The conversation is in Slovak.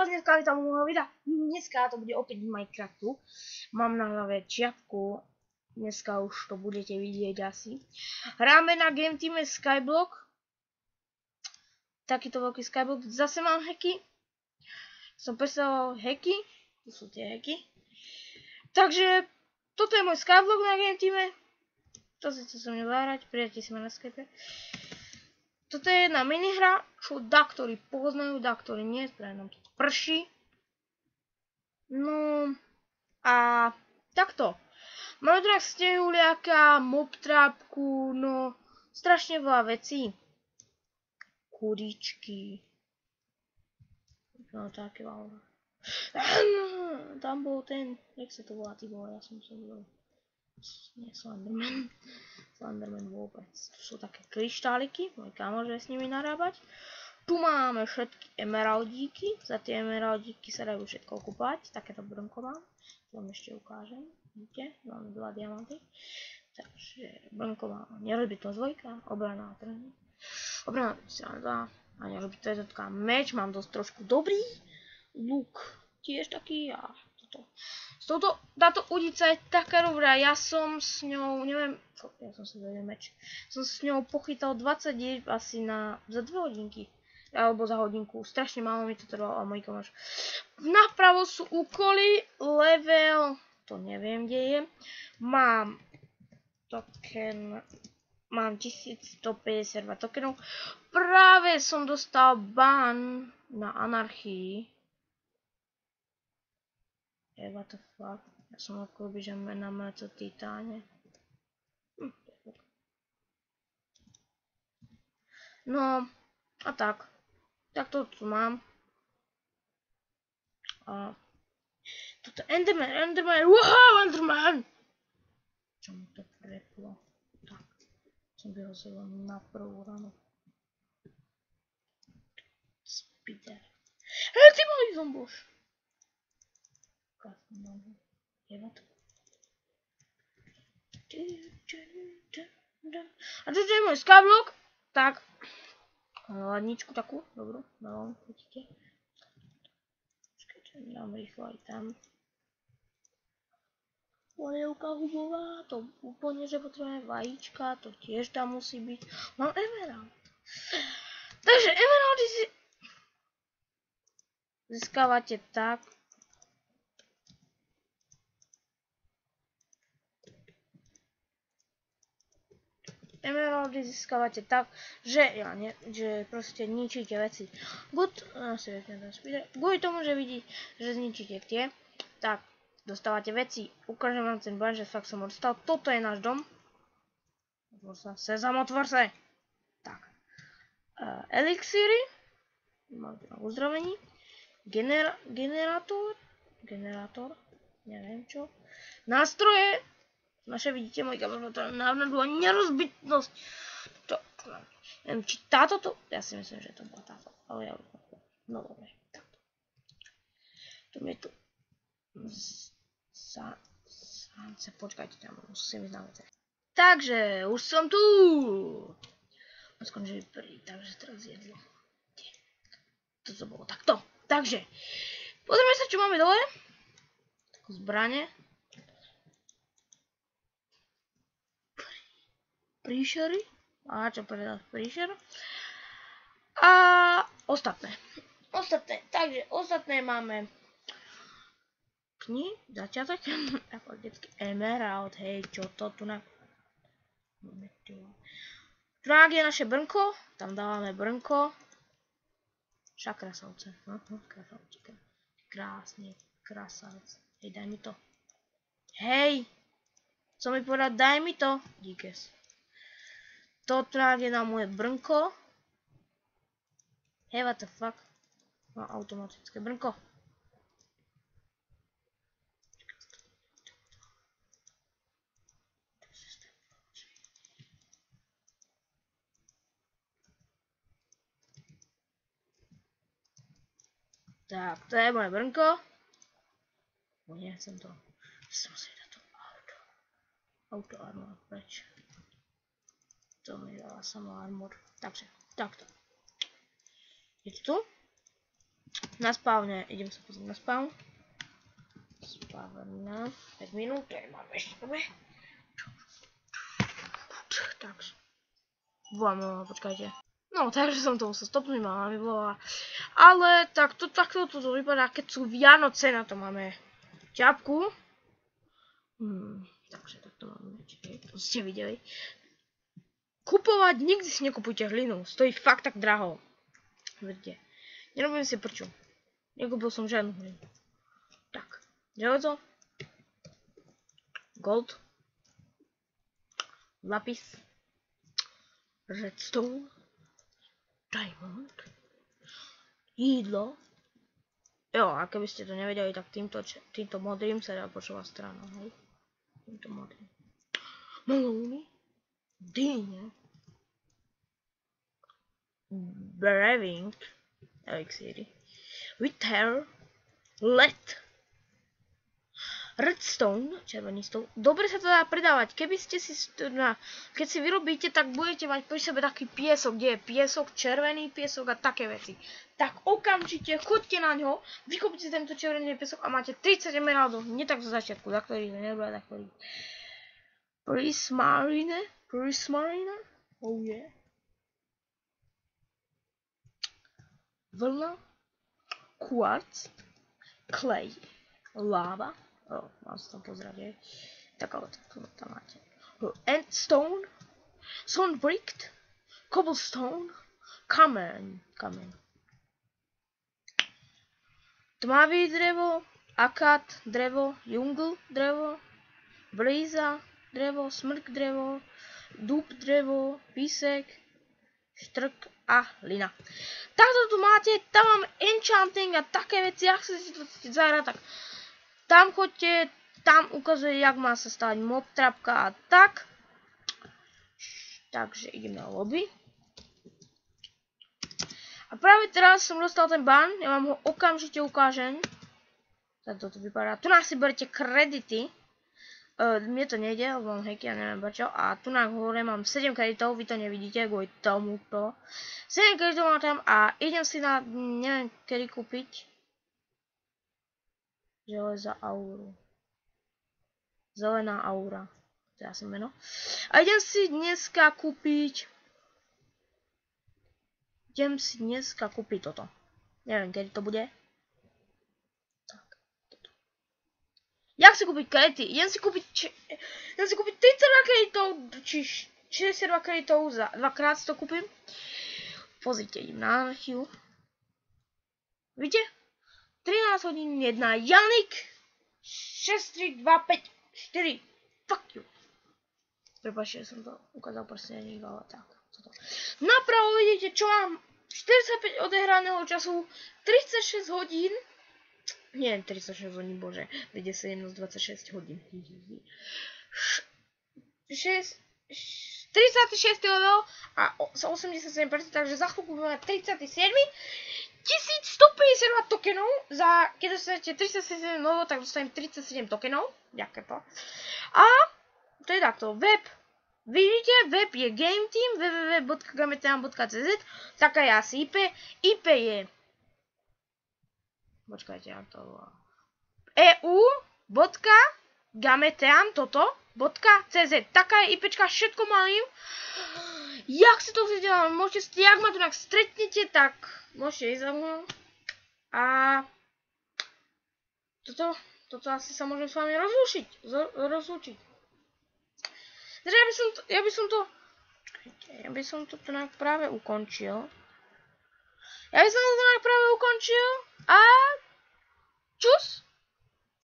vás dneska vítam u môjho videa. Dneska to bude opäť v Minecraftu. Mám na hlave čiapku. Dneska už to budete vidieť asi. Hráme na Game Team Skyblock. Takýto veľký Skyblock. Zase mám hacky. Som predstavoval hacky. To sú tie hacky. Takže toto je môj Skyblock na Game Team. To si chcete so mňa zahrať. Prijate si ma na Skype. Toto je jedna minihra, čo ktorí poznajú, ktorí nie, práve nám to prší. No a takto. Máme tu snehuliaka, mobtrápku, no strašne veľa vecí. Kuričky. No také veľa. Tam bol ten, jak sa to volá, ty vole, ja som sa volal. Nie, Slenderman. Slenderman vôbec. Tu sú také kryštáliky, môj kámoš vie s nimi narábať. Tu máme všetky emeraldíky. Za tie emeraldíky sa dajú všetko kúpať. Takéto brnko mám. To vám ešte ukážem. Vidíte? Máme 2 diamanty. Takže brnko mám nerozbitnosť 2, obrana 3. Obrana 2 a nerozbitnosť 1. Meč mám dosť trošku dobrý. Luk tiež taký a toto. Táto udica je taká dobrá, ja som s ňou, neviem, ja som si vedel meč, som s ňou pochytal 20 dieb asi za 2 hodinky, alebo za hodinku, strašne málo mi to trvalo a môj kamoš. Napravo sú úkoly, level, to neviem kde je, mám token, mám 1152 tokenov, práve som dostal ban na anarchii. What the fuck? Ja som akoby, že na meco titáne. No, a tak. Tak to tu mám. A toto Enderman, wow, Enderman! Čo mi to preplo? Tak, som vyhozil na prvú ranu. Spider. Hej, ty môj zomboš! A toto je môj Skyblock, tak ladničku takú, dobrú, malú, vidíte. Počkajte, dám rýchlo aj tam. Polievka hubová, to úplne, že potrebujeme vajíčka, to tiež tam musí byť. Mám emerald. Takže emeraldy si získavate tak. Emeraldy získavate tak, že proste ničíte veci. Kvôli tomu, že vidíte, že zničíte tie, tak dostávate veci. Ukážem vám ten ban, že fakt som ho dostal. Toto je náš dom. Otvor sa. Sezam, otvor sa. Tak. Elixíry. Máme tu na uzdravení. Generátor. Neviem čo. Nástroje. Naše vidíte, môj kamarát, návnadu a nerozbitnosť. Neviem, či táto to... Ja si myslím, že to bola táto. Ale ja... No dobre, takto. To mi tu... Počkajte, tam musím ísť na vece. Takže, už som tu. Skončili prvý, takže teraz jedlo. Toto bolo takto. Takže, pozrieme sa, čo máme dole. Takú zbrane. Príšery. A čo povedať príšer. A ostatné. Takže ostatné máme začiatok. Ako vždycky emerald, hej, čo to tu na... Trák je naše brnko. Tam dávame brnko. Však krasavce. Krásne, krasavec. Hej, daj mi to. Hej! Co mi povedať, daj mi to. Díkes. Toto je na moje brnko. Hey, what the fuck? Mám automatické brnko. Tak, to je moje brnko. Nechcem to. Som si dať to auto. Auto armor, preč. To mi dáva samo armor. Takže, takto. Je to tu? Na spawne, idem sa pozrieť na spawn. Spawna, 5 minút, to je máme ešte dobre. Takže. Počkajte. No, takže som to musel stopnúť, mama mi volala. Ale takto to vypadá, keď sú Vianoce, na to máme ťapku. Takže takto máme, to ste videli. Kupovať, nikdy si nekupujte hlinu, stojí fakt tak draho. Vidíte, nerobím si prču. Nekúpil som žiadnu hlinu. Tak, železo. Gold. Lapis. Redstone. Diamond. Jídlo. Jo, a keby ste to nevedeli, tak týmto modrým sa dá počúvať strana, hej. Týmto modrým. Melóny. Dýne. Brewing. Elixíry. Wither. Lead. Redstone, červený stôl. Dobre sa to dá predávať. Keby ste si, keď si vyrobíte, tak budete mať pri sebe taký piesok, kde je piesok, červený piesok a také veci. Tak okamžite choďte na ňo, vykúpite tento červený piesok a máte 30 emeraldov. Nie tak zo začiatku, za ktorý nebude za ktorý. Prismarine. Oh yeah. Vlna. Quartz. Clay. Lava. Mám sa tam pozrieť, je. Tak ale tu tam máte. Endstone, Sunbricked, Cobblestone, Kameň. Tmavý drevo, Akat drevo, Jungle drevo, Blíza drevo, Smrk drevo, Dub drevo, Písek, Štrk a Lina. Takto tu máte, tam mám enchanting a také veci, ak sa si to zahrať, tak tam choďte, tam ukazuje, jak má sa stavať mob trapka a tak. Takže idem na lobby. A práve teraz som dostal ten ban, ja vám ho okamžite ukážem. Tak toto vypadá. Tu nás si berte kredity. Mne to nejde, lebo mám hacky, ja neviem čo. A tu na hore mám 7 kreditov, vy to nevidíte, kvôli tomuto. 7 kreditov mám tam a idem si na, neviem kedy kúpiť. Železa auru. Zelená aura. To je asi meno. A idem si dneska kúpiť toto. Neviem, kedy to bude. Tak, toto. Jak si kúpiť kredity? Idem si kúpiť 32 kreditov, či 62 kreditov za 2x to kúpim. Pozrite, idem na anarchiu. Vidíte? 13 hodín 1. Janik 6, 3, 2, 5, 4. Fuck you. Prepáčte, som to ukázal prsteník, ale tak. Napravo vidíte, čo mám 45 odehraného času, 36 hodín. Nie, 36 hodín, bože. Vidíte 17, 26 hodín. 36 level a 87%, takže za chvíľku budeme 37. 1152 tokenov, keď dostanete 37 level, tak dostanem 37 tokenov. Ďakujem to. A to je takto, web. Vidíte, web je GameTeam, www.gameteam.cz, taká je asi IP. IP je, počkajte, jak to volá, eu.gameteam.cz, taká je IPčka, všetko malým. Jak si to chcete, môžete, jak ma tu stretnete, tak môžete ísť za mnou. A toto asi sa môžem s vami rozlúčiť. Takže ja by som to práve ukončil. A čus!